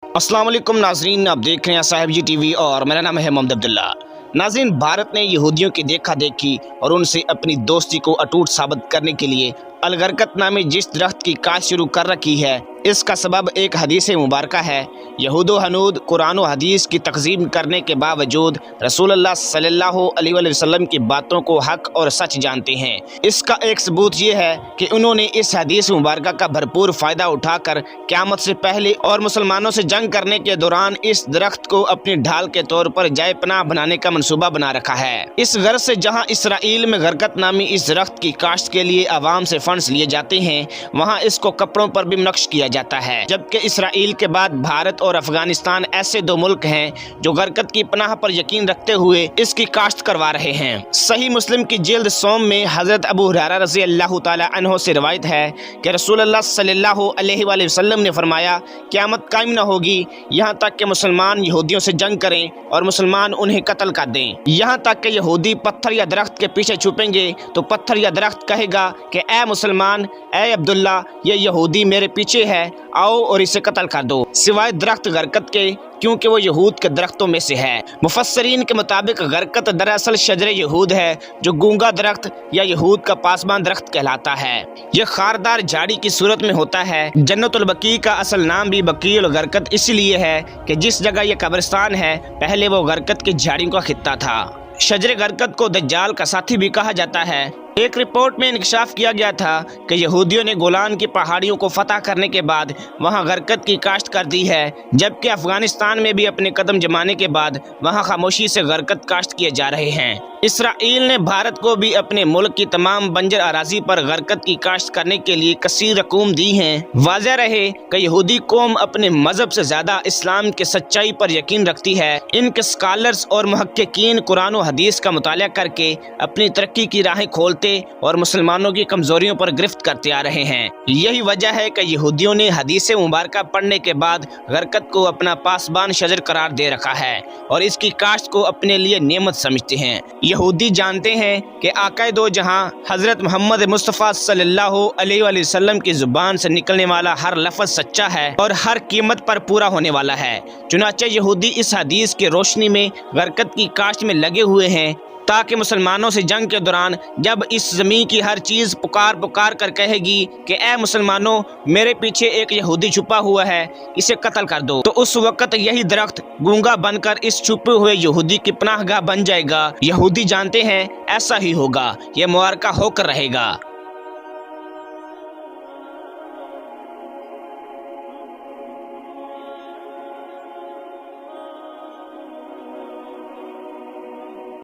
अस्सलाम वालेकुम नाजरीन, आप देख रहे हैं साहिब जी टीवी और मेरा नाम है मोहम्मद अब्दुल्ला। नाज़रीन, भारत ने यहूदियों की देखा देखी और उनसे अपनी दोस्ती को अटूट साबित करने के लिए अलगरकत नामी जिस दरख्त की काश्त शुरू कर रखी है, इसका सबब एक हदीस मुबारक है। यहूद हनूद कुरान व हदीस की तकज़ीम करने के बावजूद रसूलुल्लाह सल्लल्लाहु अलैहि वसल्लम की बातों को हक और सच जानते हैं। इसका एक सबूत ये है कि उन्होंने इस हदीस मुबारक का भरपूर फ़ायदा उठाकर क़यामत से पहले और मुसलमानों से जंग करने के दौरान इस दरख्त को अपनी ढाल के तौर पर जाए पनाह बनाने का मनसूबा बना रखा है। इस गर्ज से जहाँ इसराइल में गरकत नामी इस दरख्त की काश्त के लिए आवाम से फंड्स लिए जाते हैं, वहाँ इसको कपड़ों पर भी नक्श किया जाता है। जबकि इसराइल के बाद भारत और अफगानिस्तान ऐसे दो मुल्क हैं जो गरकत की पनाह पर यकीन रखते हुए इसकी काश्त करवा रहे हैं। सही मुस्लिम की जिल्द सोम में हजरत अबू हुरैरा रज़ी अल्लाह तआला अन्हु से रिवायत है कि रसूलुल्लाह सल्लल्लाहु अलैहि वसल्लम ने फरमाया, क़यामत कायम न होगी यहाँ तक कि मुसलमान यहूदियों से जंग करें और मुसलमान उन्हें कत्ल कर दें। यहाँ तक कि यहूदी पत्थर या दरख्त के पीछे छुपेंगे तो पत्थर या दरख्त कहेगा कि ए मुसलमान, ए अब्दुल्ला, ये यहूदी मेरे पीछे है, आओ और इसे कत्ल कर दो, सिवाय दरख्त गरकत के, क्योंकि वो यहूद के दरख्तों में से है। मुफस्सरीन के मुताबिक गरकत दरअसल शजरे यहूद है जो गूंगा दरख्त या यहूद का पासबान दरख्त कहलाता है। यह खारदार झाड़ी की सूरत में होता है। जन्नतुल बकी का असल नाम भी बकीउल गरकत इसलिए है कि जिस जगह यह कब्रिस्तान है पहले वो गरकत की झाड़ियों का खित्ता था। शजरे गरकत को दज्जाल का साथी भी कहा जाता है। एक रिपोर्ट में इंकशाफ किया गया था कि यहूदियों ने गोलान की पहाड़ियों को फतह करने के बाद वहां गरकत की काश्त कर दी है, जबकि अफगानिस्तान में भी अपने कदम जमाने के बाद वहां खामोशी से गरकत काश्त किए जा रहे हैं। इसराइल ने भारत को भी अपने मुल्क की तमाम बंजर अराजी पर गरकत की काश्त करने के लिए कसीर रकूम दी हैं। वाज़ेह रहे कि यहूदी कौम अपने मजहब से ज्यादा इस्लाम के सच्चाई पर यकीन रखती है। इनके स्कॉलर्स और मुहक्किकीन कुरान व हदीस का मुताला करके अपनी तरक्की की राहें खोलते और मुसलमानों की कमजोरियों पर गिरफ्त करते आ रहे हैं। यही वजह है कि यहूदियों ने हदीस मुबारक पढ़ने के बाद गरकत को अपना पासबान शजर करार दे रखा है और इसकी काश्त को अपने लिए नेमत समझते हैं। यहूदी जानते हैं कि आकाए दो जहां हजरत मोहम्मद मुस्तफ़ा सल्लल्लाहु अलैहि वसल्लम की जुबान से निकलने वाला हर लफ्ज़ सच्चा है और हर कीमत पर पूरा होने वाला है। चुनांचे यहूदी इस हदीस की रोशनी में गरकत की काश्त में लगे हुए हैं ताकि मुसलमानों से जंग के दौरान जब इस ज़मीन की हर चीज़ पुकार पुकार कर कहेगी कि ए मुसलमानों, मेरे पीछे एक यहूदी छुपा हुआ है, इसे कत्ल कर दो, तो उस वक्त यही दरख्त गूंगा बनकर इस छुपे हुए यहूदी की पनाहगाह बन जाएगा। यहूदी जानते हैं ऐसा ही होगा, यह मुबारका होकर रहेगा।